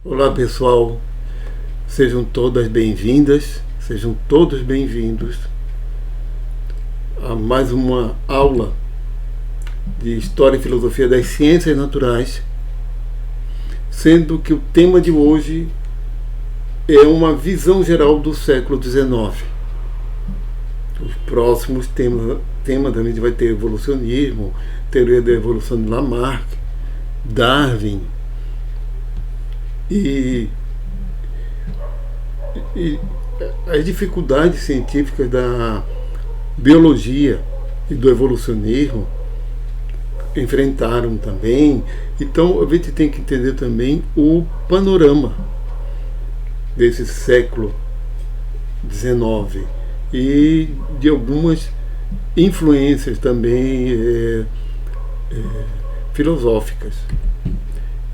Olá pessoal, sejam todas bem-vindas, sejam todos bem-vindos a mais uma aula de História e Filosofia das Ciências Naturais, sendo que o tema de hoje é uma visão geral do século XIX. Os próximos temas a gente vai ter evolucionismo, teoria da evolução de Lamarck, Darwin e as dificuldades científicas da biologia e do evolucionismo enfrentaram também. Então a gente tem que entender também o panorama desse século XIX e de algumas influências também filosóficas.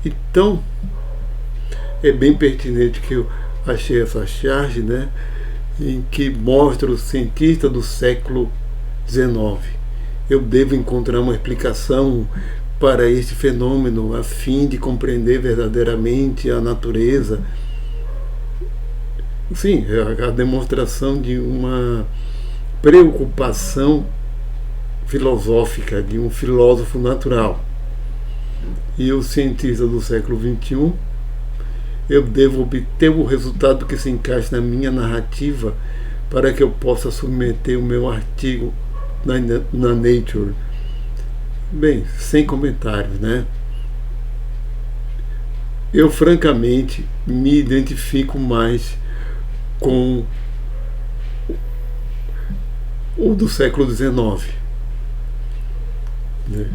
Então é bem pertinente que eu achei essa charge, né, em que mostra o cientista do século XIX. Eu devo encontrar uma explicação para este fenômeno a fim de compreender verdadeiramente a natureza. Sim, é a demonstração de uma preocupação filosófica de um filósofo natural. E o cientista do século XXI, eu devo obter o resultado que se encaixe na minha narrativa para que eu possa submeter o meu artigo na Nature. Bem, sem comentários, né? Eu francamente me identifico mais com o do século XIX, né?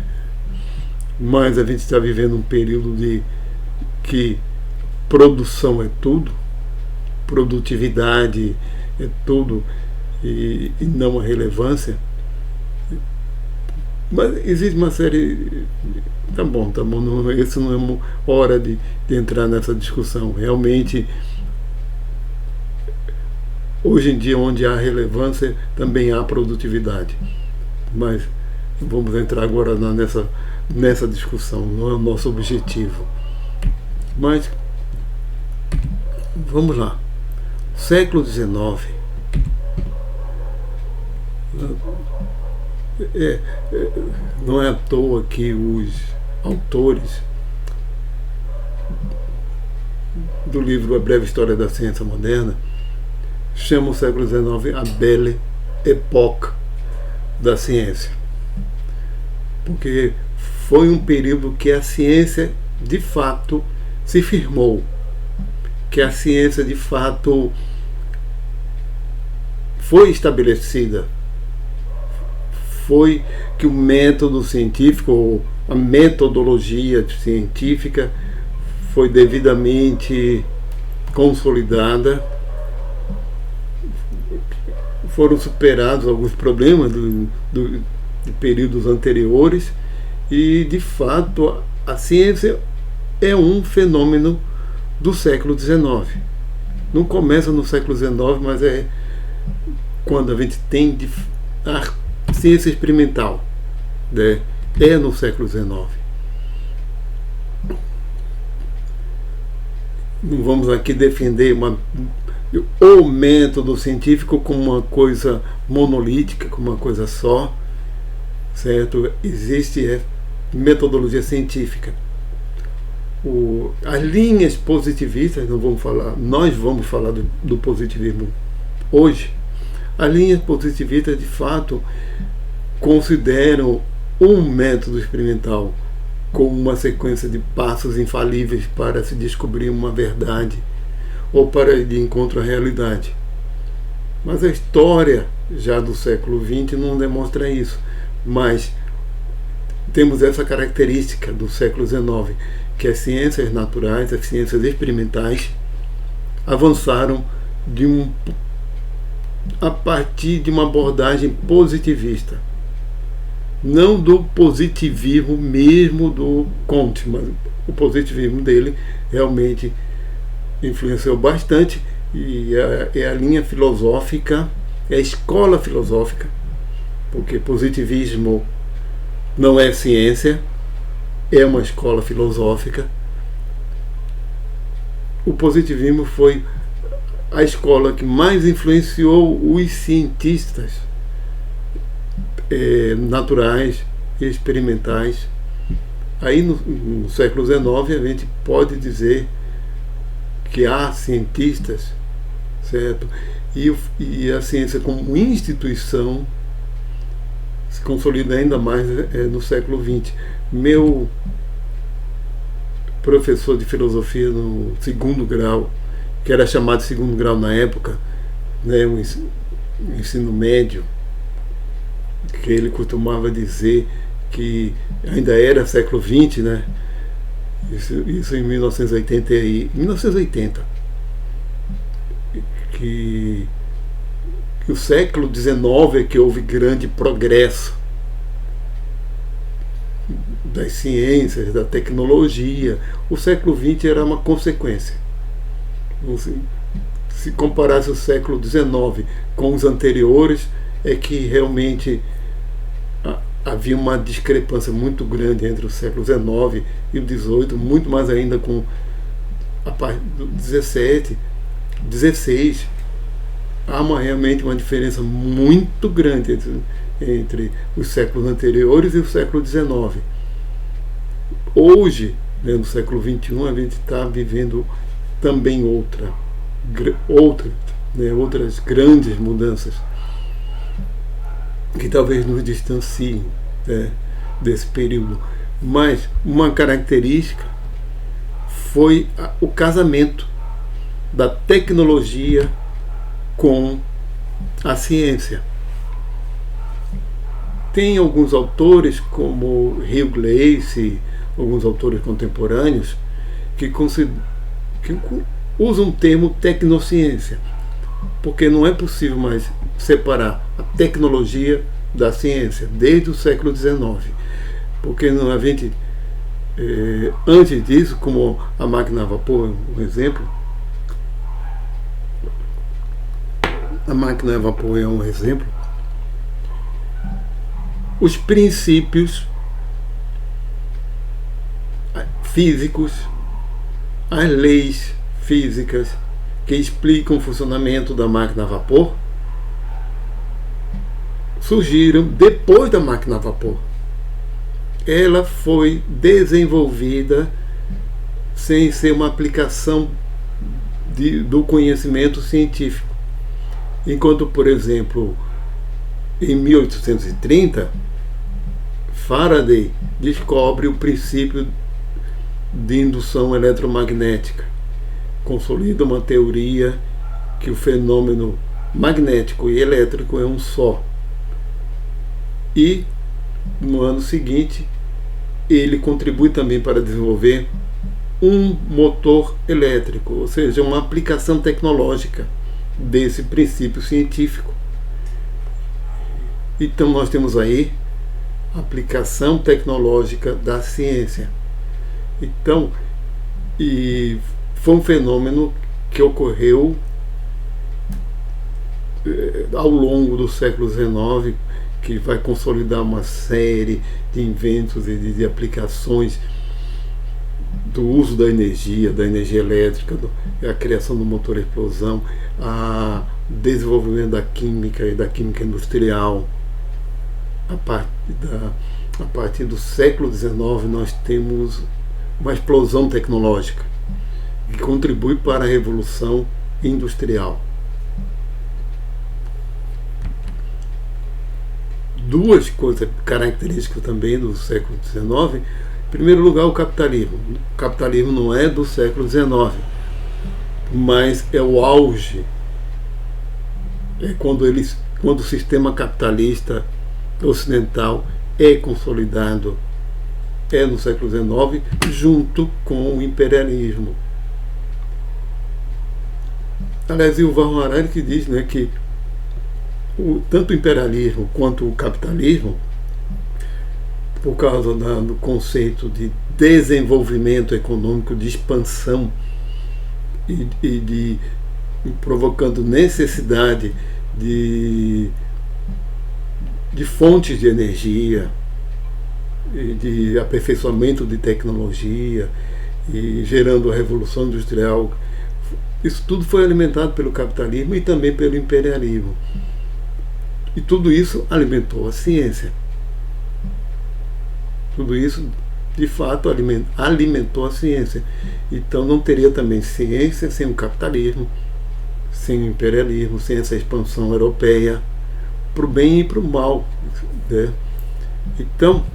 Mas a gente está vivendo um período de que produção é tudo, produtividade é tudo e não a relevância. Mas existe uma série. Tá bom, não, isso não é uma hora de entrar nessa discussão. Realmente, hoje em dia, onde há relevância, também há produtividade. Mas vamos entrar agora nessa discussão, não é o nosso objetivo. Mas vamos lá. Século XIX não é à toa que os autores do livro A Breve História da Ciência Moderna chamam o século XIX a Belle Époque da ciência, porque foi um período que a ciência de fato se firmou, que a ciência de fato foi estabelecida, foi que o método científico, a metodologia científica foi devidamente consolidada, foram superados alguns problemas de períodos anteriores e de fato a ciência é um fenômeno do século XIX. Não começa no século XIX, mas é quando a gente tem a ciência experimental, né? É no século XIX. Não vamos aqui defender o método científico como uma coisa monolítica, como uma coisa só, certo? Existe metodologia científica. As linhas positivistas, nós vamos falar do positivismo hoje. As linhas positivistas de fato consideram um método experimental como uma sequência de passos infalíveis para se descobrir uma verdade ou para ir de encontro à realidade. Mas a história já do século XX não demonstra isso. Mas temos essa característica do século XIX, que as ciências naturais, as ciências experimentais avançaram a partir de uma abordagem positivista. Não do positivismo mesmo do Comte, mas o positivismo dele realmente influenciou bastante e é a linha filosófica, é a escola filosófica, porque positivismo não é ciência, é uma escola filosófica o positivismo foi a escola que mais influenciou os cientistas naturais e experimentais. Aí no século XIX a gente pode dizer que há cientistas, certo? E a ciência como instituição se consolida ainda mais no século XX. Meu professor de filosofia no segundo grau, que era chamado de segundo grau na época, né, o ensino médio, que ele costumava dizer que ainda era século XX, né? Isso em 1980, que o século XIX é que houve grande progresso das ciências, da tecnologia. O século XX era uma consequência. Se comparasse o século XIX com os anteriores, é que realmente havia uma discrepância muito grande entre o século XIX e o XVIII, muito mais ainda com a parte do XVII, XVI. Há realmente uma diferença muito grande entre os séculos anteriores e o século XIX. Hoje, né, no século XXI, a gente está vivendo também outras grandes mudanças que talvez nos distanciem, né, desse período. Mas uma característica foi o casamento da tecnologia com a ciência. Tem alguns autores, como Hugh Gleice, alguns autores contemporâneos, que usam o termo tecnociência, porque não é possível mais separar a tecnologia da ciência desde o século XIX. Porque a gente, antes disso, como a máquina a vapor, um exemplo, a máquina a vapor é um exemplo, os princípios físicos, as leis físicas que explicam o funcionamento da máquina a vapor surgiram depois da máquina a vapor. Ela foi desenvolvida sem ser uma aplicação do conhecimento científico. Enquanto, por exemplo, em 1830, Faraday descobre o princípio de indução eletromagnética, consolida uma teoria que o fenômeno magnético e elétrico é um só. E no ano seguinte ele contribui também para desenvolver um motor elétrico, ou seja, uma aplicação tecnológica desse princípio científico. Então nós temos aí a aplicação tecnológica da ciência. Então, e foi um fenômeno que ocorreu ao longo do século XIX, que vai consolidar uma série de inventos e de aplicações do uso da energia elétrica, a criação do motor a explosão, o desenvolvimento da química e da química industrial. A partir do século XIX nós temos uma explosão tecnológica que contribui para a revolução industrial. Duas coisas características também do século XIX. Em primeiro lugar, o capitalismo. O capitalismo não é do século XIX, mas é o auge. É quando o sistema capitalista ocidental é consolidado, é no século XIX, junto com o imperialismo. Aliás, o Yuval Harari que diz, né, que tanto o imperialismo quanto o capitalismo, por causa do conceito de desenvolvimento econômico, de expansão e provocando necessidade de fontes de energia, de aperfeiçoamento de tecnologia e gerando a revolução industrial Isso tudo foi alimentado pelo capitalismo e também pelo imperialismo. E tudo isso alimentou a ciência. Tudo isso, de fato, alimentou a ciência. Então não teria também ciência sem o capitalismo, sem o imperialismo, sem essa expansão europeia, para o bem e para o mal, né? Então,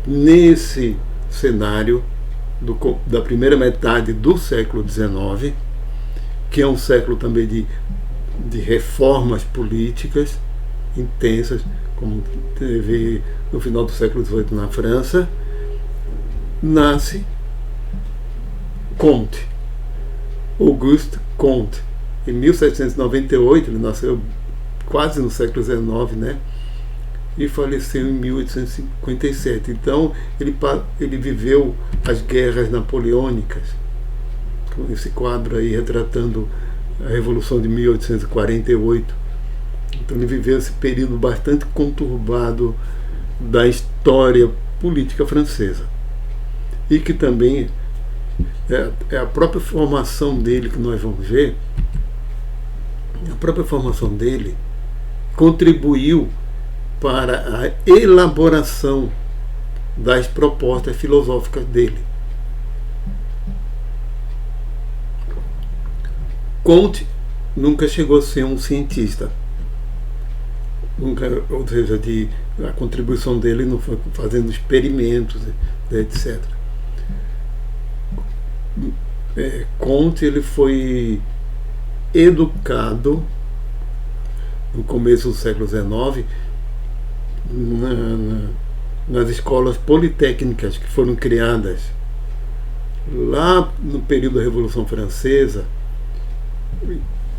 nesse cenário da primeira metade do século XIX, que é um século também de reformas políticas intensas, como teve no final do século XVIII na França, nasce Comte, Auguste Comte. Em 1798, ele nasceu quase no século XIX, né? E faleceu em 1857. Então, ele viveu as guerras napoleônicas, com esse quadro aí retratando a Revolução de 1848. Então, ele viveu esse período bastante conturbado da história política francesa. E que também é a própria formação dele que nós vamos ver. A própria formação dele contribuiu para a elaboração das propostas filosóficas dele. Comte nunca chegou a ser um cientista. Nunca, ou seja, a contribuição dele não foi fazendo experimentos, etc. Comte, ele foi educado no começo do século XIX nas escolas politécnicas que foram criadas lá no período da Revolução Francesa,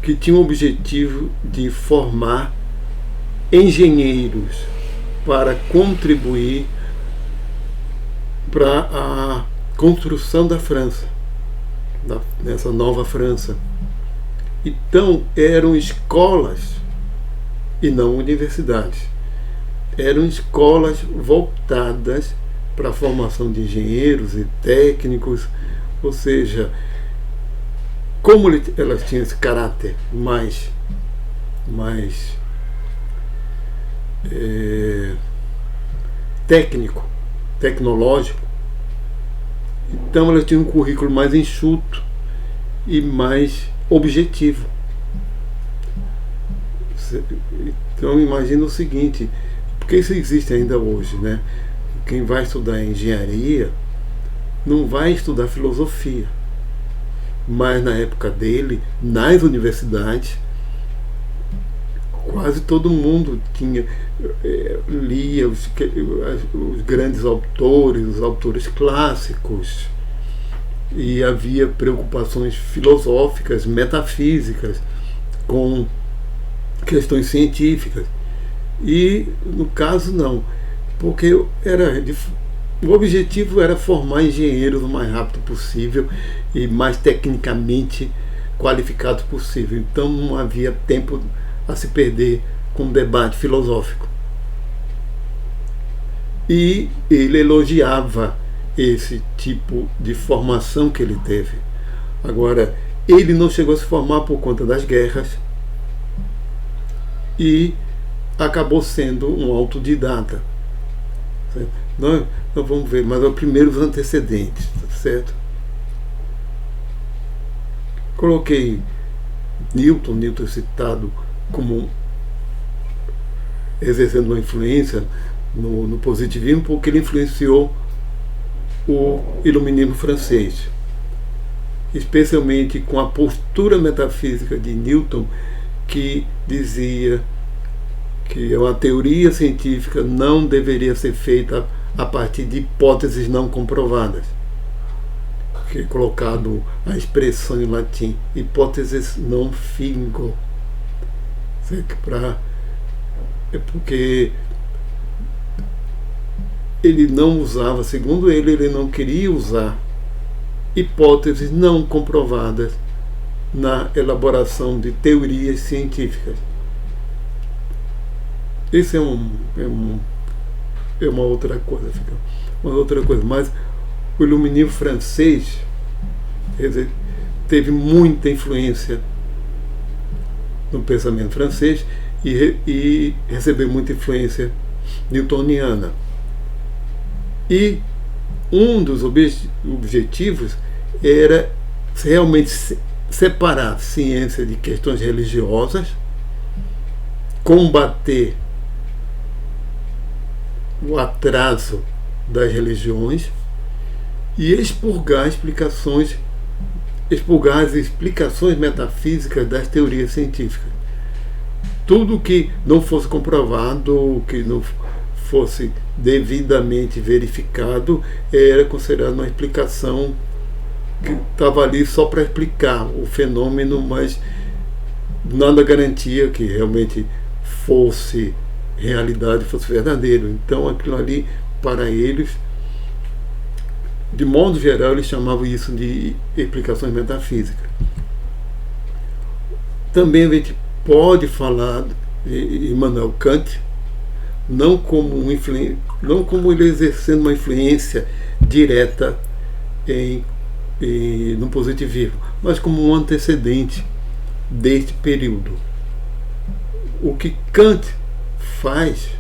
que tinham o objetivo de formar engenheiros para contribuir para a construção da França, nessa nova França. Então eram escolas e não universidades. Eram escolas voltadas para a formação de engenheiros e técnicos, ou seja, como elas tinham esse caráter mais técnico, tecnológico, então elas tinham um currículo mais enxuto e mais objetivo. Então imagina o seguinte, porque isso existe ainda hoje, né? Quem vai estudar engenharia não vai estudar filosofia, mas na época dele, nas universidades, quase todo mundo lia os grandes autores, os autores clássicos, e havia preocupações filosóficas, metafísicas, com questões científicas. E no caso não, porque o objetivo era formar engenheiros o mais rápido possível e mais tecnicamente qualificados possível. Então não havia tempo a se perder com um debate filosófico. E ele elogiava esse tipo de formação que ele teve. Agora, ele não chegou a se formar por conta das guerras e acabou sendo um autodidata. Nós vamos ver, mas primeiro os antecedentes, certo? Coloquei Newton citado como exercendo uma influência no positivismo, porque ele influenciou o iluminismo francês, especialmente com a postura metafísica de Newton, que dizia que uma teoria científica não deveria ser feita a partir de hipóteses não comprovadas, que é colocado a expressão em latim, hipóteses non fingo, é porque ele não usava, segundo ele não queria usar hipóteses não comprovadas na elaboração de teorias científicas. Isso é uma outra coisa, mas o iluminismo francês, quer dizer, teve muita influência no pensamento francês e recebeu muita influência newtoniana. E um dos objetivos era realmente separar ciência de questões religiosas, combater o atraso das religiões e expurgar as explicações metafísicas das teorias científicas. Tudo que não fosse comprovado, que não fosse devidamente verificado, era considerado uma explicação que estava ali só para explicar o fenômeno, mas nada garantia que realmente fosse realidade, fosse verdadeiro. Então aquilo ali, para eles, de modo geral, eles chamavam isso de explicações metafísicas. Também a gente pode falar de Immanuel Kant, não como ele exercendo uma influência direta no positivismo, mas como um antecedente deste período. O que Kant faz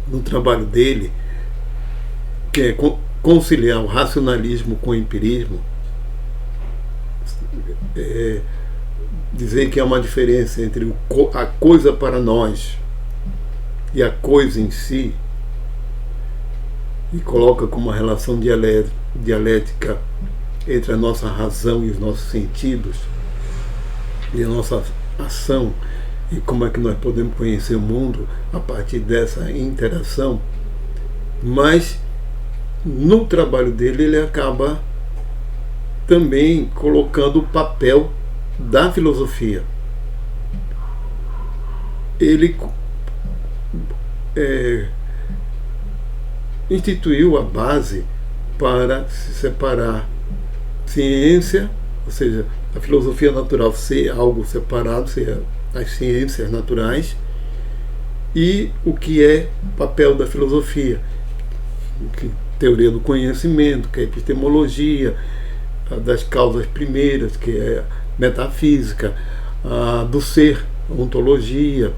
no trabalho dele, que é conciliar o racionalismo com o empirismo, dizer que há uma diferença entre a coisa para nós e a coisa em si, e coloca como uma relação dialética entre a nossa razão e os nossos sentidos, e a nossa ação, e como é que nós podemos conhecer o mundo a partir dessa interação. Mas no trabalho dele ele acaba também colocando o papel da filosofia. Ele instituiu a base para se separar ciência, ou seja, a filosofia natural ser algo separado, ser as ciências naturais, e o que é papel da filosofia, que teoria do conhecimento, que é epistemologia, das causas primeiras, que é metafísica, do ser, ontologia,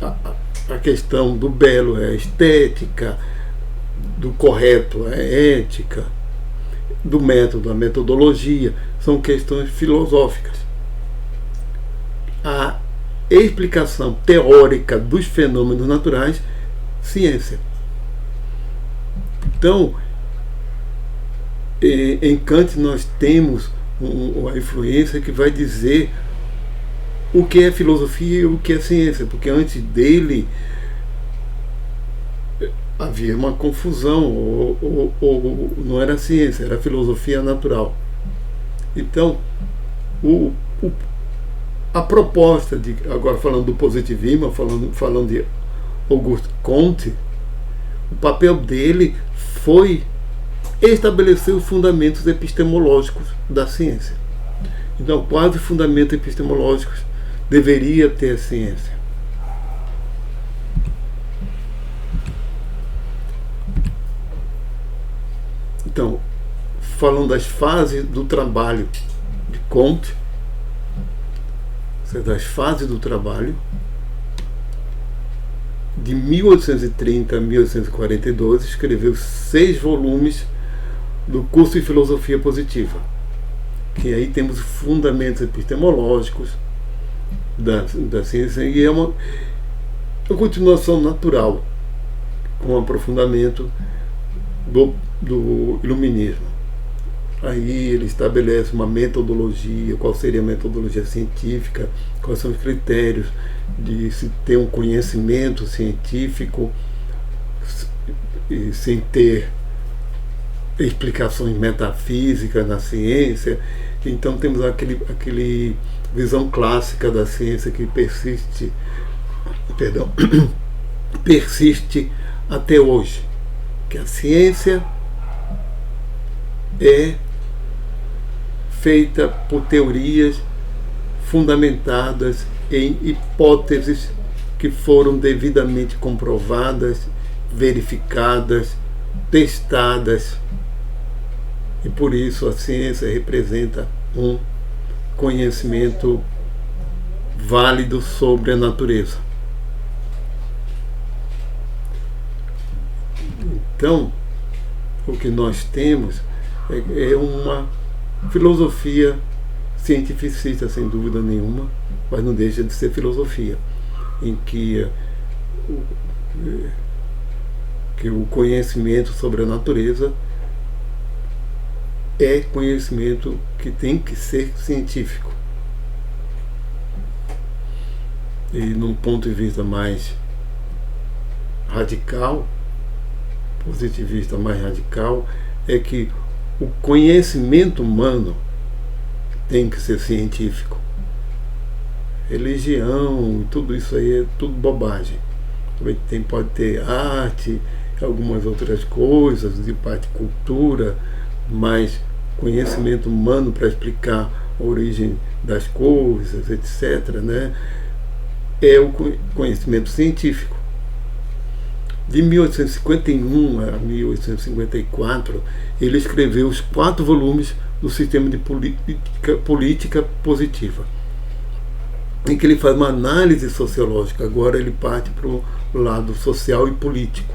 a questão do belo é a estética, do correto é ética, do método a metodologia, são questões filosóficas. A explicação teórica dos fenômenos naturais, ciência. Então, em Kant nós temos uma influência que vai dizer o que é filosofia e o que é ciência, porque antes dele havia uma confusão, ou não era ciência, era filosofia natural. Então, a proposta de, agora falando do positivismo, falando de Auguste Comte, o papel dele foi estabelecer os fundamentos epistemológicos da ciência. Então, quais os fundamentos epistemológicos deveria ter a ciência? Então, falando das fases do trabalho de Comte, das fases do trabalho, de 1830 a 1842, escreveu 6 volumes do curso de Filosofia Positiva, que aí temos fundamentos epistemológicos da ciência, e é uma continuação natural, com um aprofundamento do iluminismo. Aí ele estabelece uma metodologia, qual seria a metodologia científica, quais são os critérios de se ter um conhecimento científico e sem ter explicações metafísicas na ciência. Então temos aquele visão clássica da ciência que persiste até hoje, que a ciência é feita por teorias fundamentadas em hipóteses que foram devidamente comprovadas, verificadas, testadas E por isso a ciência representa um conhecimento válido sobre a natureza. Então, o que nós temos é uma filosofia cientificista, sem dúvida nenhuma, mas não deixa de ser filosofia, em que o conhecimento sobre a natureza é conhecimento que tem que ser científico. E num ponto de vista mais radical, positivista mais radical, é que o conhecimento humano tem que ser científico. Religião, tudo isso aí é tudo bobagem. Também pode ter arte, algumas outras coisas, de parte de cultura, mas conhecimento humano para explicar a origem das coisas, etc., né, é o conhecimento científico. De 1851 a 1854, ele escreveu os 4 volumes do Sistema de Política Positiva, em que ele faz uma análise sociológica. Agora ele parte para o lado social e político.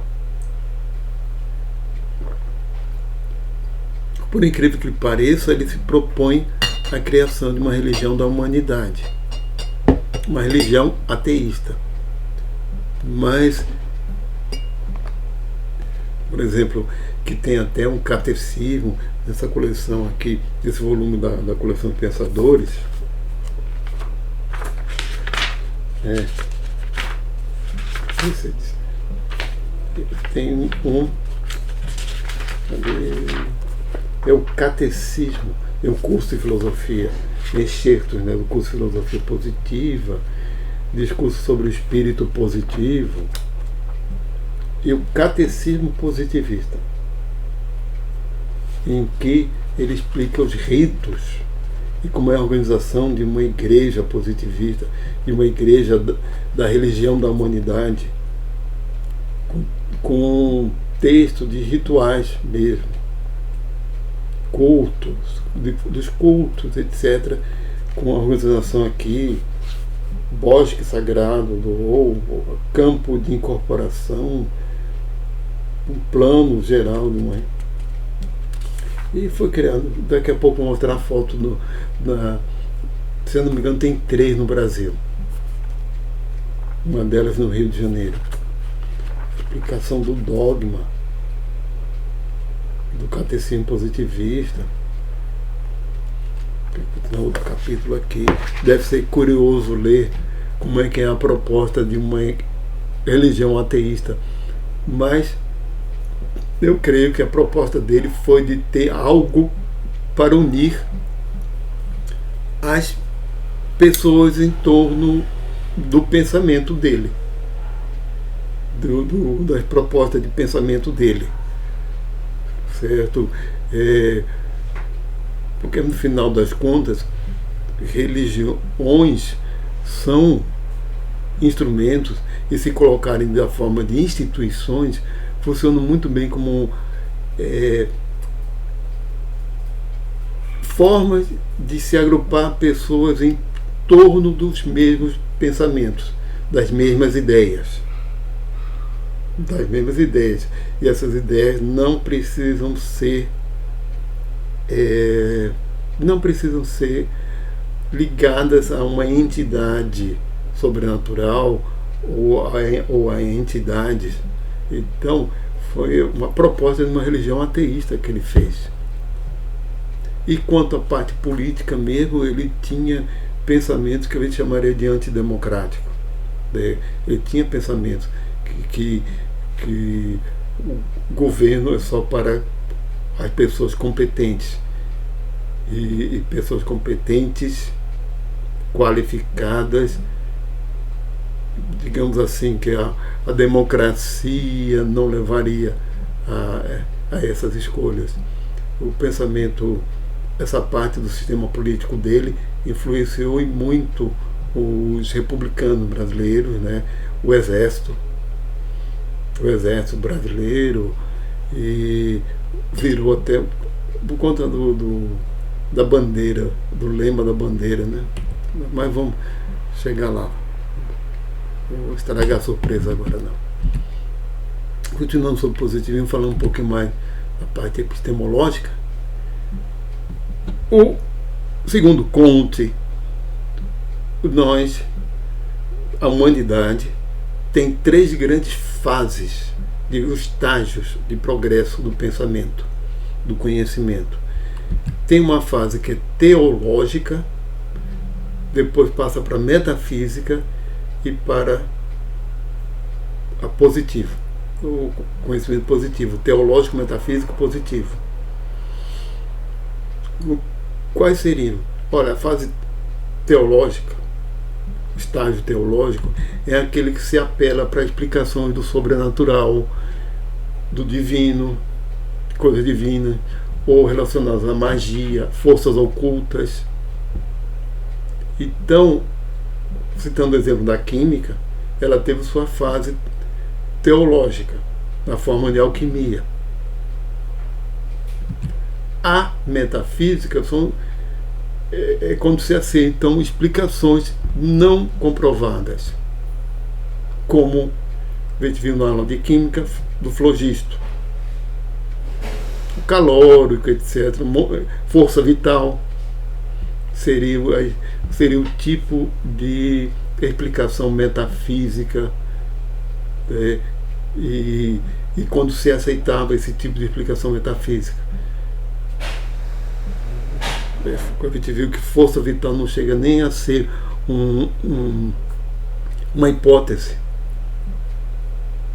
Por incrível que pareça, ele se propõe a criação de uma religião da humanidade, uma religião ateísta. Mas, por exemplo, que tem até um catecismo nessa coleção aqui, esse volume da coleção Pensadores. Tem é o catecismo, é o curso de filosofia, excertos, né, do curso de filosofia positiva, discurso sobre o espírito positivo, e o catecismo positivista, em que ele explica os ritos e como é a organização de uma igreja positivista, de uma igreja da religião da humanidade, com texto de rituais mesmo, cultos, dos cultos, etc., com a organização aqui, bosque sagrado do ovo, campo de incorporação, um plano geral de uma. E foi criado. Daqui a pouco vou mostrar a foto se eu não me engano, tem 3 no Brasil. Uma delas no Rio de Janeiro. Explicação do dogma, do catecismo positivista. Tem outro capítulo aqui. Deve ser curioso ler como é que é a proposta de uma religião ateísta. Mas eu creio que a proposta dele foi de ter algo para unir as pessoas em torno do pensamento dele, das propostas de pensamento dele, certo? Porque no final das contas, religiões são instrumentos, e se colocarem da forma de instituições, funcionam muito bem como formas de se agrupar pessoas em torno dos mesmos pensamentos, das mesmas ideias. E essas ideias não precisam ser ligadas a uma entidade sobrenatural ou a entidades. Então, foi uma proposta de uma religião ateísta que ele fez. E quanto à parte política mesmo, ele tinha pensamentos que a gente chamaria de antidemocrático. Ele tinha pensamentos que o governo é só para as pessoas competentes. E pessoas competentes, qualificadas, digamos assim, que a democracia não levaria a essas escolhas. O pensamento, essa parte do sistema político dele influenciou em muito os republicanos brasileiros, né? O exército brasileiro, e virou até por conta da bandeira, do lema da bandeira, né? Mas vamos chegar lá. Não vou estragar a surpresa agora não. Continuando sobre positivismo, falando um pouquinho mais da parte epistemológica. O segundo Comte, a humanidade tem 3 grandes fases, estágios de progresso do pensamento, do conhecimento. Tem uma fase que é teológica, depois passa para a metafísica e para a positiva, o conhecimento positivo, teológico, metafísico, positivo. Quais seriam? Olha, a fase teológica, o estágio teológico, é aquele que se apela para explicações do sobrenatural, do divino, coisas divinas, ou relacionadas à magia, forças ocultas. Então, citando o exemplo da química, ela teve sua fase teológica, na forma de alquimia. A metafísica é quando se aceitam explicações não comprovadas, como a gente viu na aula de química do flogisto, o calórico, etc., força vital, seria o tipo de explicação metafísica, e quando se aceitava esse tipo de explicação metafísica. A gente viu que força vital não chega nem a ser uma hipótese,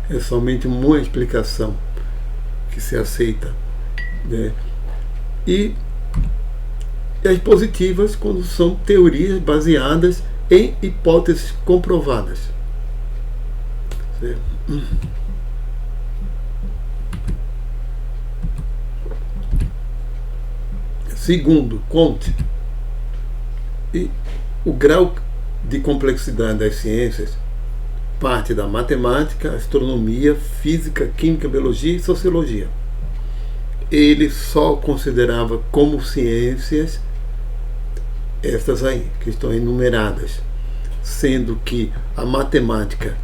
é somente uma explicação que se aceita, né? E as positivas, quando são teorias baseadas em hipóteses comprovadas, certo? Segundo Comte, o grau de complexidade das ciências parte da matemática, astronomia, física, química, biologia e sociologia. Ele só considerava como ciências estas aí, que estão enumeradas, sendo que a matemática...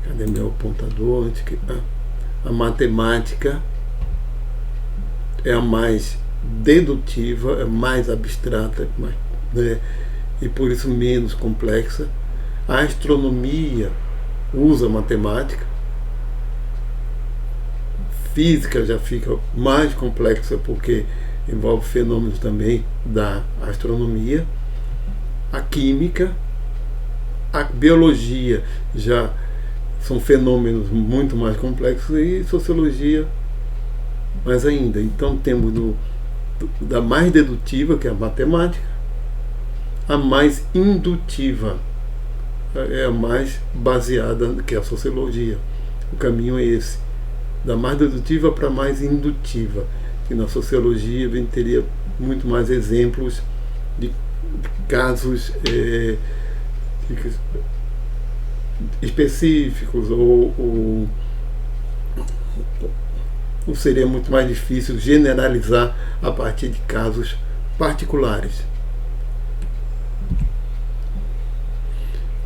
Cadê meu apontador? A matemática é a mais dedutiva, é mais abstrata, né? E por isso menos complexa. A astronomia usa matemática. Física já fica mais complexa porque envolve fenômenos também da astronomia. A química, a biologia já são fenômenos muito mais complexos, e sociologia mais ainda. Então temos da mais dedutiva, que é a matemática, a mais indutiva, é a mais baseada, que é a sociologia. O caminho é esse, da mais dedutiva para a mais indutiva. E na sociologia a gente teria muito mais exemplos de casos específicos, ou seria muito mais difícil generalizar a partir de casos particulares.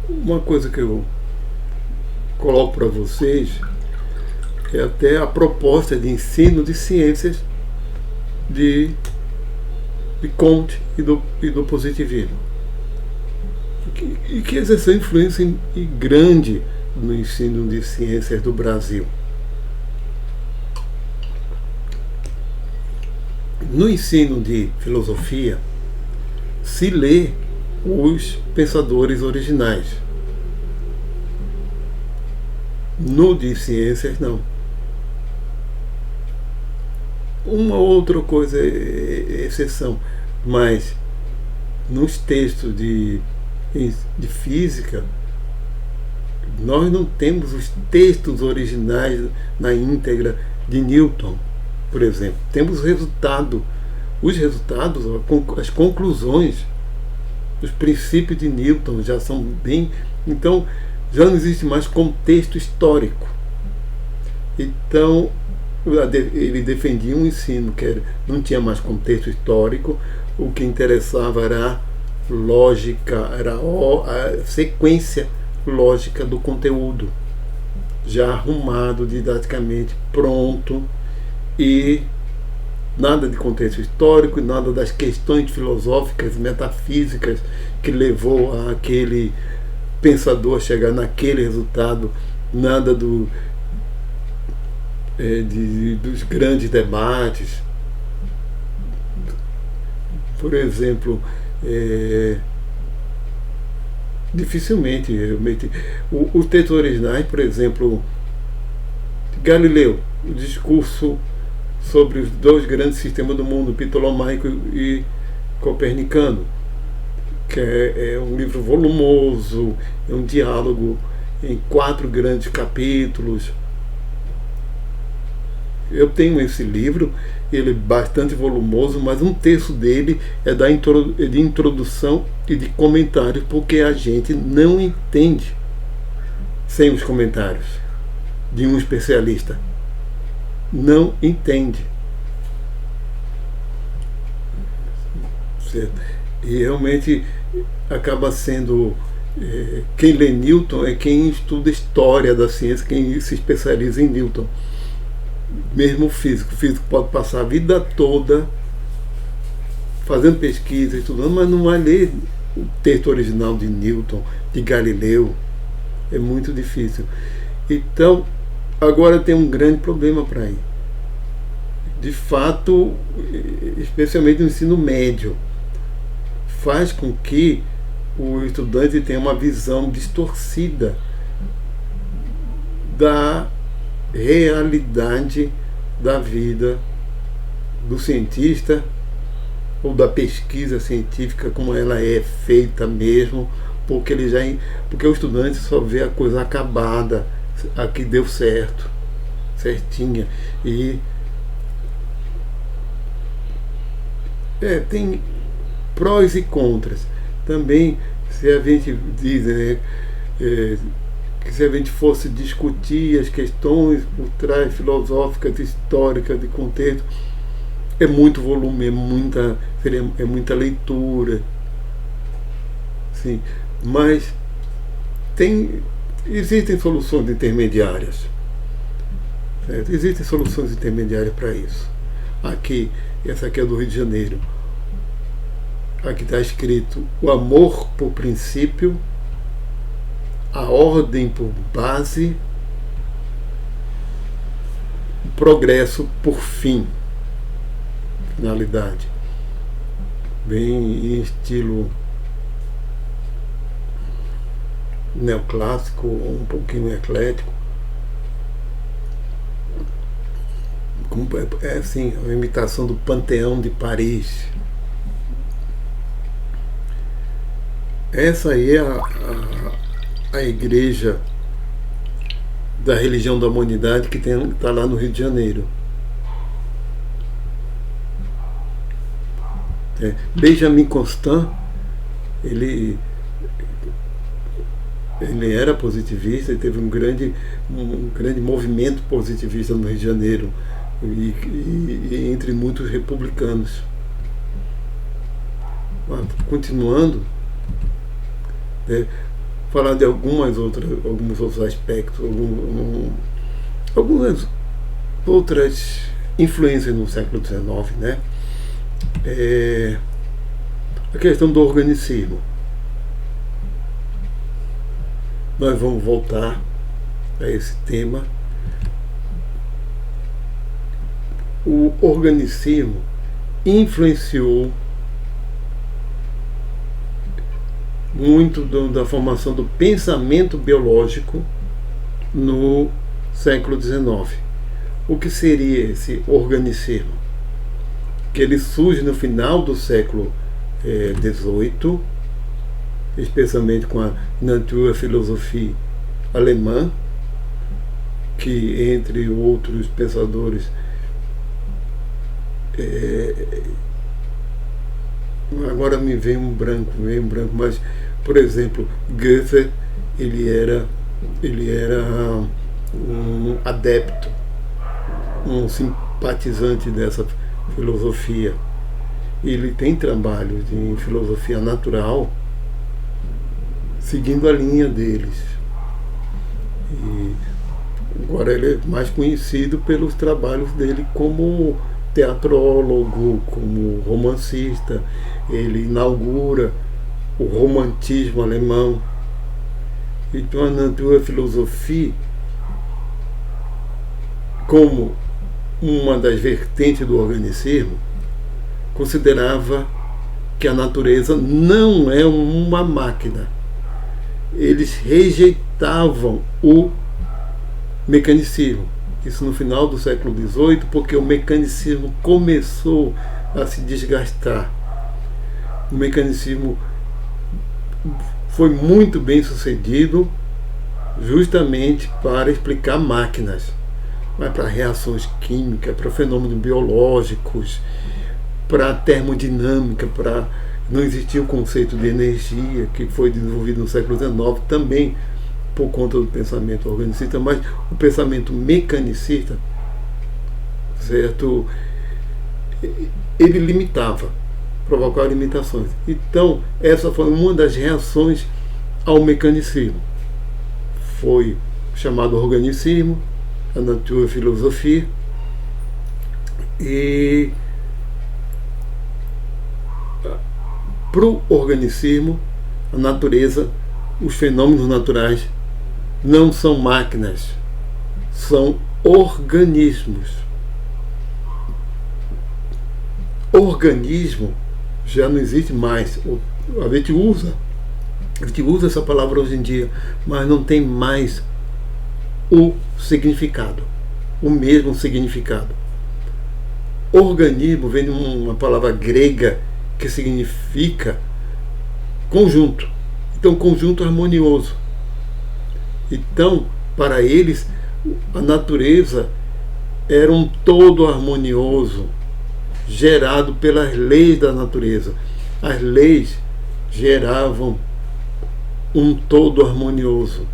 Uma coisa que eu coloco para vocês é até a proposta de ensino de ciências de Comte e do positivismo, e que exerceu influência grande no ensino de ciências do Brasil. No ensino de filosofia se lê os pensadores originais. No de ciências, não. Uma outra coisa é exceção, mas nos textos de física, nós não temos os textos originais na íntegra de Newton, por exemplo. Temos os resultados, as conclusões, os princípios de Newton já são bem... Então, já não existe mais contexto histórico. Então, ele defendia um ensino que não tinha mais contexto histórico, o que interessava era a lógica, era a sequência lógica do conteúdo, já arrumado didaticamente, pronto, e nada de contexto histórico, nada das questões filosóficas, metafísicas que levou aquele pensador a chegar naquele resultado, nada dos grandes debates. Por exemplo, dificilmente os textos originais, por exemplo, Galileu, o discurso sobre os dois grandes sistemas do mundo, ptolomaico e copernicano, que é um livro volumoso, é um diálogo em 4 grandes capítulos. Eu tenho esse livro, ele é bastante volumoso, mas um terço dele é de introdução e de comentários, porque a gente não entende sem os comentários de um especialista. Não entende. Certo? E realmente acaba sendo... quem lê Newton é quem estuda história da ciência, quem se especializa em Newton. Mesmo o físico pode passar a vida toda fazendo pesquisa, estudando, mas não vai ler o texto original de Newton, de Galileu. É muito difícil. Então, agora tem um grande problema para ir. De fato, especialmente no ensino médio, faz com que o estudante tenha uma visão distorcida da realidade da vida do cientista ou da pesquisa científica como ela é feita mesmo, porque o estudante só vê a coisa acabada, a que deu certo, certinha. E tem prós e contras. Também, se a gente diz, que se a gente fosse discutir as questões por trás filosóficas, históricas, de contexto, é muito volume, é muita leitura. Sim, mas existem soluções intermediárias. Certo? Existem soluções intermediárias para isso. Essa aqui é do Rio de Janeiro. Aqui está escrito: o amor por princípio, a ordem por base, o progresso por fim, finalidade. Bem em estilo neoclássico, um pouquinho eclético. É assim, a imitação do Panteão de Paris. Essa aí é a igreja da religião da humanidade que está lá no Rio de Janeiro. Benjamin Constant, ele era positivista e teve um grande movimento positivista no Rio de Janeiro e entre muitos republicanos. Continuando, falar de alguns outros aspectos, algumas outras influências no século XIX, né? A questão do organicismo. Nós vamos voltar a esse tema. O organicismo influenciou muito da formação do pensamento biológico no século XIX. O que seria esse organicismo? Que ele surge no final do século XVIII, especialmente com a Naturphilosophie alemã, que, entre outros pensadores, agora me vem um branco, mas, por exemplo, Goethe, ele era um adepto um simpatizante dessa filosofia. Ele tem trabalhos em filosofia natural seguindo a linha deles. E agora ele é mais conhecido pelos trabalhos dele como teatrólogo, como romancista. Ele inaugura o romantismo alemão. Então a naturfilosofia, como uma das vertentes do organicismo, considerava que a natureza não é uma máquina. Eles rejeitavam o mecanicismo. Isso no final do século XVIII, porque o mecanicismo começou a se desgastar. O mecanicismo foi muito bem sucedido justamente para explicar máquinas, mas para reações químicas, para fenômenos biológicos, para termodinâmica, para não existia o conceito de energia que foi desenvolvido no século XIX também por conta do pensamento organicista, mas o pensamento mecanicista, certo, ele limitava, provocava limitações. Então essa foi uma das reações ao mecanicismo. Foi chamado organicismo, a naturfilosofia, e para o organicismo, a natureza, os fenômenos naturais não são máquinas, são organismos. Organismo já não existe mais. A gente usa essa palavra hoje em dia, mas não tem mais o significado, o mesmo significado. Organismo vem de uma palavra grega que significa conjunto. Então, conjunto harmonioso. Então, para eles, a natureza era um todo harmonioso, gerado pelas leis da natureza. As leis geravam um todo harmonioso.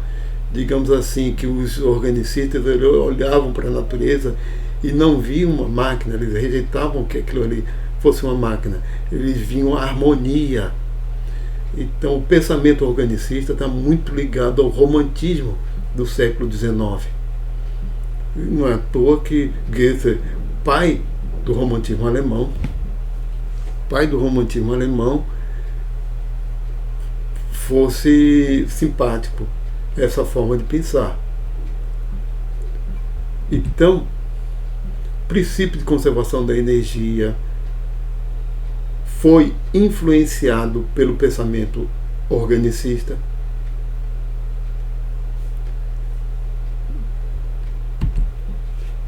Digamos assim, que os organicistas olhavam para a natureza e não viam uma máquina, eles rejeitavam que aquilo ali fosse uma máquina, eles viam a harmonia. Então o pensamento organicista está muito ligado ao romantismo do século XIX. Não é à toa que Goethe, pai do romantismo alemão, fosse simpático a essa forma de pensar. Então, o princípio de conservação da energia foi influenciado pelo pensamento organicista.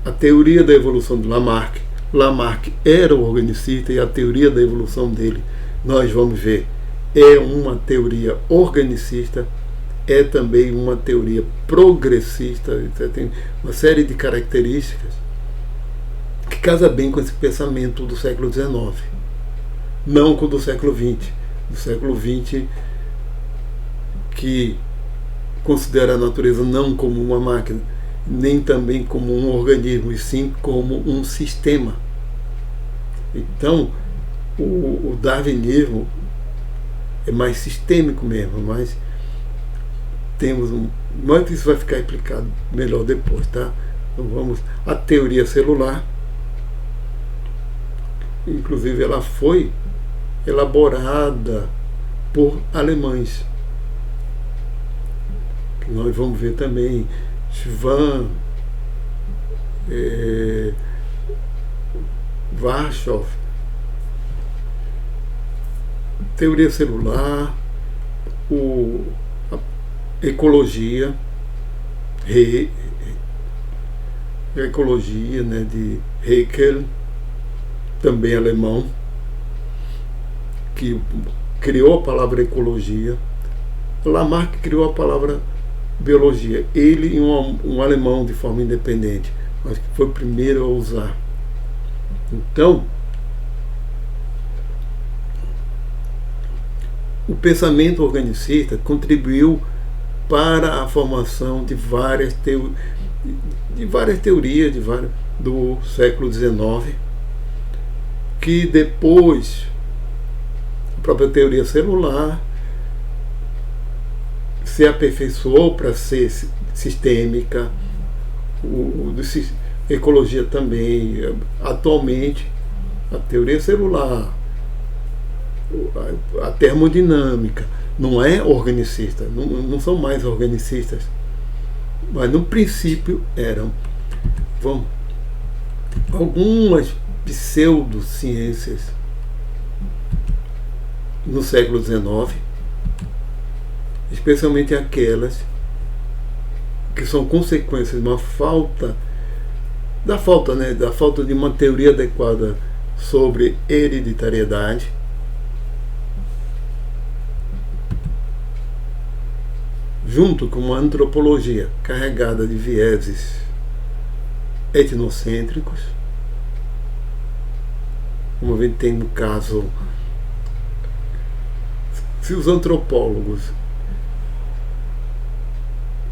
A teoria da evolução de Lamarck era o organicista, e a teoria da evolução dele, nós vamos ver, é uma teoria organicista, é também uma teoria progressista, tem uma série de características que casa bem com esse pensamento do século XIX, não com o do século XX. Do século XX, que considera a natureza não como uma máquina, nem também como um organismo, e sim como um sistema. Então, o darwinismo é mais sistêmico mesmo, mas mas isso vai ficar explicado melhor depois, tá? Então vamos à teoria celular. Inclusive ela foi elaborada por alemães. Nós vamos ver também Schwann, Virchow. Teoria celular, a ecologia, a ecologia, né, de Haeckel, também alemão, que criou a palavra ecologia. Lamarck criou a palavra biologia. Ele e um alemão de forma independente, mas que foi o primeiro a usar. Então, o pensamento organicista contribuiu para a formação de várias de várias teorias do século XIX, que depois a própria teoria celular se aperfeiçoou para ser sistêmica, ecologia também. Atualmente, a teoria celular, a termodinâmica, não é organicista, não são mais organicistas, mas no princípio eram. Algumas pseudociências no século XIX, especialmente aquelas que são consequências de uma falta de uma teoria adequada sobre hereditariedade, junto com uma antropologia carregada de vieses etnocêntricos, como a gente tem no caso, se os antropólogos,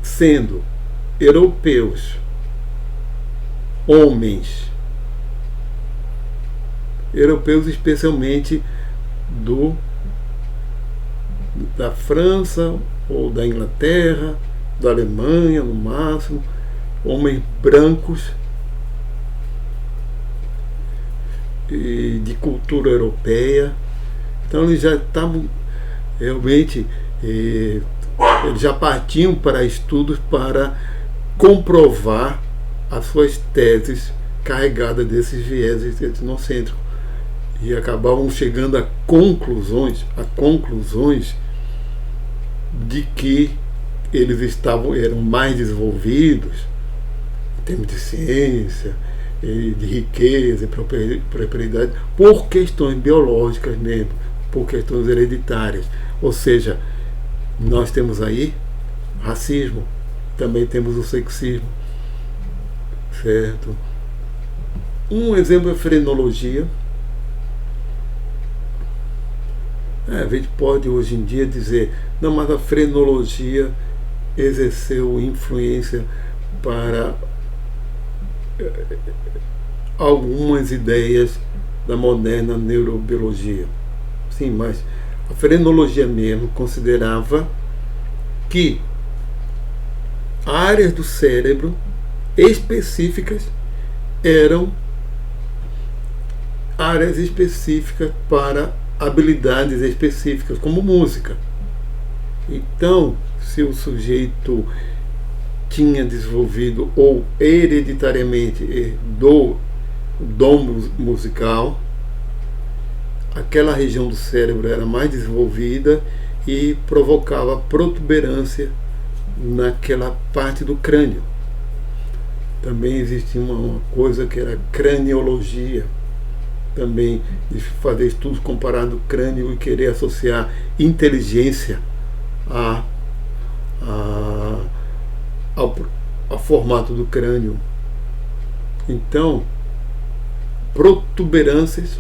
sendo europeus, homens, europeus especialmente da França ou da Inglaterra, da Alemanha no máximo, homens brancos e de cultura europeia, então eles já estavam realmente, eles já partiam para estudos para comprovar as suas teses carregadas desses vieses etnocêntricos, e acabavam chegando a conclusões de que eles eram mais desenvolvidos em termos de ciência, de riqueza e prosperidade, por questões biológicas mesmo, por questões hereditárias. Ou seja, nós temos aí racismo, também temos o sexismo, certo? Um exemplo é a frenologia. A gente pode hoje em dia dizer, não, mas a frenologia exerceu influência para algumas ideias da moderna neurobiologia. Sim, mas a frenologia mesmo considerava que áreas do cérebro específicas eram áreas específicas para habilidades específicas, como música. Então, se o sujeito tinha desenvolvido ou hereditariamente herdou o dom musical, aquela região do cérebro era mais desenvolvida e provocava protuberância naquela parte do crânio. Também existia uma coisa que era craniologia, também de fazer estudos comparando o crânio e querer associar inteligência ao formato do crânio. Então, protuberâncias,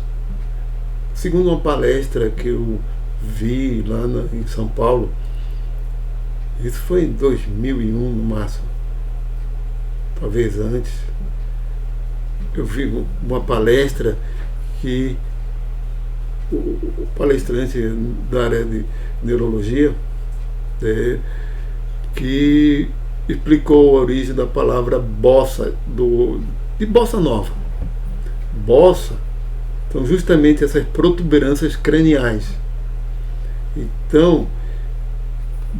segundo uma palestra que eu vi lá em São Paulo, isso foi em 2001 no máximo, talvez antes, eu vi uma palestra que o palestrante da área de neurologia que explicou a origem da palavra bossa, de bossa nova. Bossa são justamente essas protuberâncias craniais. Então,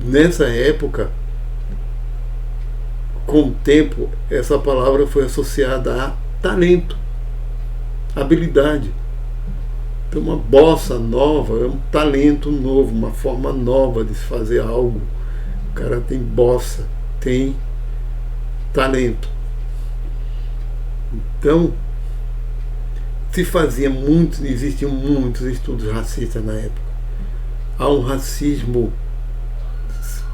nessa época, com o tempo, essa palavra foi associada a talento, habilidade. Então, uma bossa nova é um talento novo, uma forma nova de se fazer algo. O cara tem bossa, tem talento. Então, existiam muitos estudos racistas na época. Há um racismo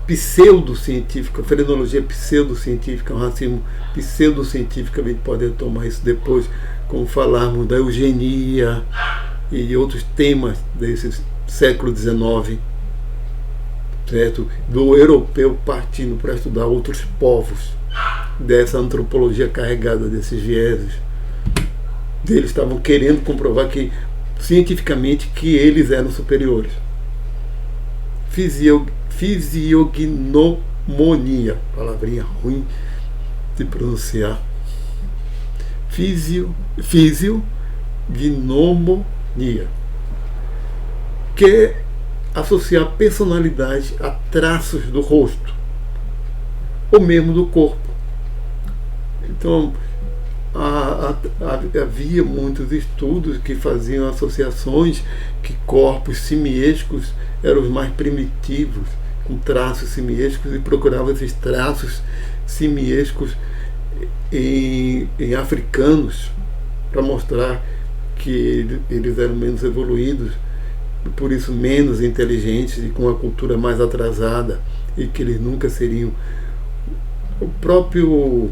pseudocientífico, a frenologia pseudocientífica, um racismo pseudocientífico, a gente pode tomar isso depois, como falarmos da eugenia e outros temas desse século XIX, certo? Do europeu partindo para estudar outros povos. dessa antropologia carregada desses vieses. Eles estavam querendo comprovar que cientificamente que eles eram superiores. Fisiognomonia, palavrinha ruim de pronunciar. Fisiognomonia, que é associar personalidade a traços do rosto, ou mesmo do corpo. Então, havia muitos estudos que faziam associações que corpos simiescos eram os mais primitivos, com traços simiescos, e procuravam esses traços simiescos em africanos, para mostrar que eles eram menos evoluídos, por isso menos inteligentes e com uma cultura mais atrasada, e que eles nunca seriam o próprio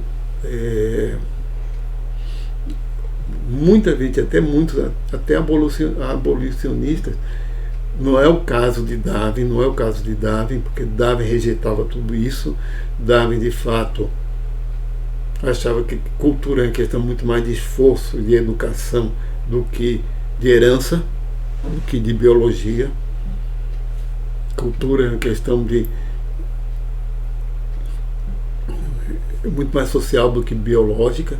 muita gente, até abolicionistas. Não é o caso de Darwin, porque Darwin rejeitava tudo isso. Darwin, de fato, achava que cultura é uma questão muito mais de esforço, de educação, do que de herança, do que de biologia. Cultura é uma questão muito mais social do que biológica.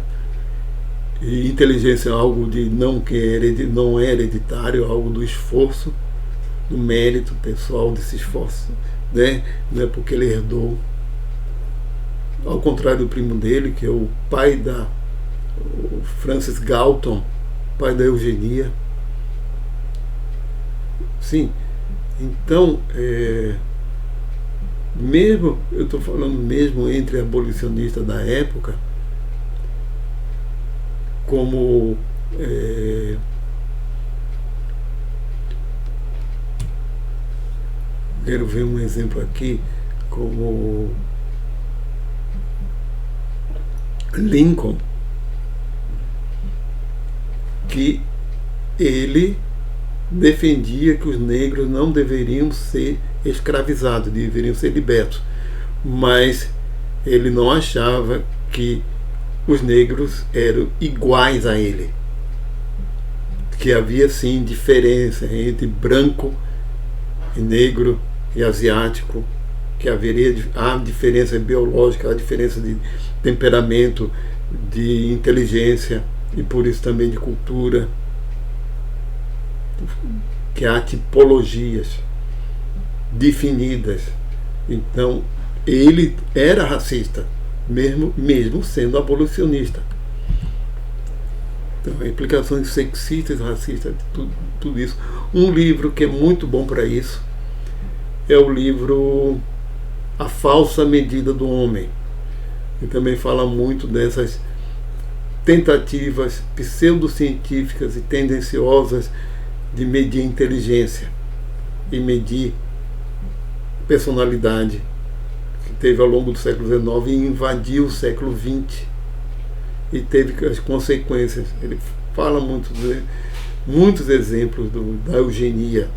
E inteligência é algo de não é hereditário, algo do esforço, do mérito pessoal desse esforço, né? Não é porque ele herdou. Ao contrário do primo dele, que é o Francis Galton, pai da eugenia. Sim, então, mesmo, eu estou falando mesmo entre abolicionistas da época, como quero ver um exemplo aqui, como Lincoln, que ele defendia que os negros não deveriam ser escravizados, deveriam ser libertos, mas ele não achava que os negros eram iguais a ele, que havia sim diferença entre branco e negro e asiático, que haveria a diferença biológica, a diferença de temperamento, de inteligência e por isso também de cultura, que há tipologias definidas. Então ele era racista, mesmo sendo abolicionista. Então, implicações sexistas, racistas, tudo isso. Um livro que é muito bom para isso é o livro A Falsa Medida do Homem. E também fala muito dessas tentativas pseudocientíficas e tendenciosas de medir inteligência e medir personalidade, que teve ao longo do século XIX e invadiu o século XX e teve as consequências. Ele fala muitos exemplos da eugenia,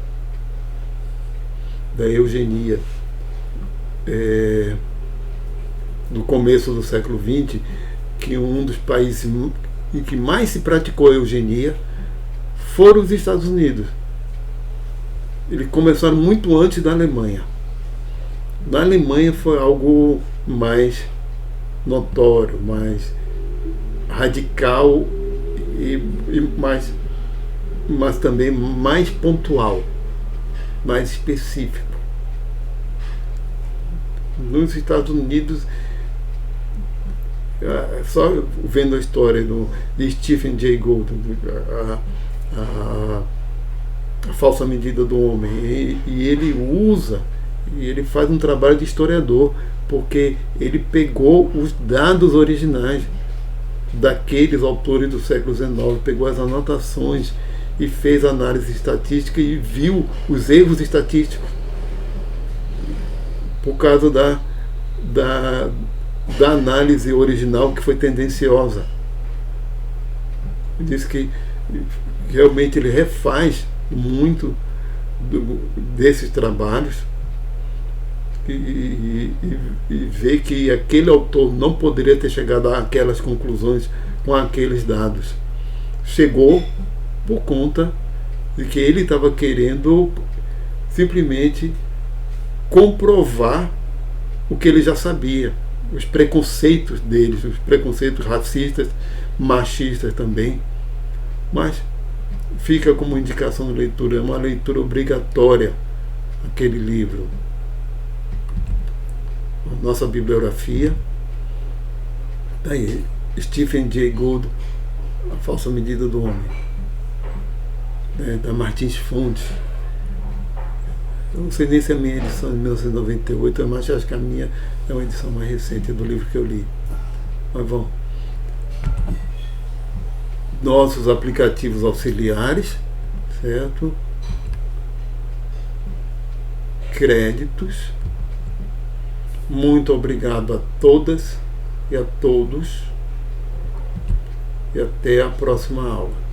do começo do século XX, que um dos países em que mais se praticou a eugenia foram os Estados Unidos. Eles começaram muito antes da Alemanha. Na Alemanha foi algo mais notório, mais radical mas também mais pontual, mais específico. Nos Estados Unidos, só vendo a história de Stephen Jay Gould, a falsa medida do homem, e ele faz um trabalho de historiador, porque ele pegou os dados originais daqueles autores do século XIX, pegou as anotações e fez análise estatística e viu os erros estatísticos por causa da análise original, que foi tendenciosa. Ele diz que realmente ele refaz muito desses trabalhos e ver que aquele autor não poderia ter chegado àquelas conclusões com aqueles dados. Chegou por conta de que ele estava querendo simplesmente comprovar o que ele já sabia, os preconceitos deles, os preconceitos racistas, machistas também. Mas fica como indicação de leitura, é uma leitura obrigatória aquele livro. A nossa bibliografia está aí, Stephen Jay Gould, A Falsa Medida do Homem, da Martins Fontes. Eu não sei nem se é a minha edição de 1998, mas acho que a minha é uma edição mais recente do livro que eu li. Mas vamos. Nossos aplicativos auxiliares, certo? Créditos. Muito obrigado a todas e a todos. E até a próxima aula.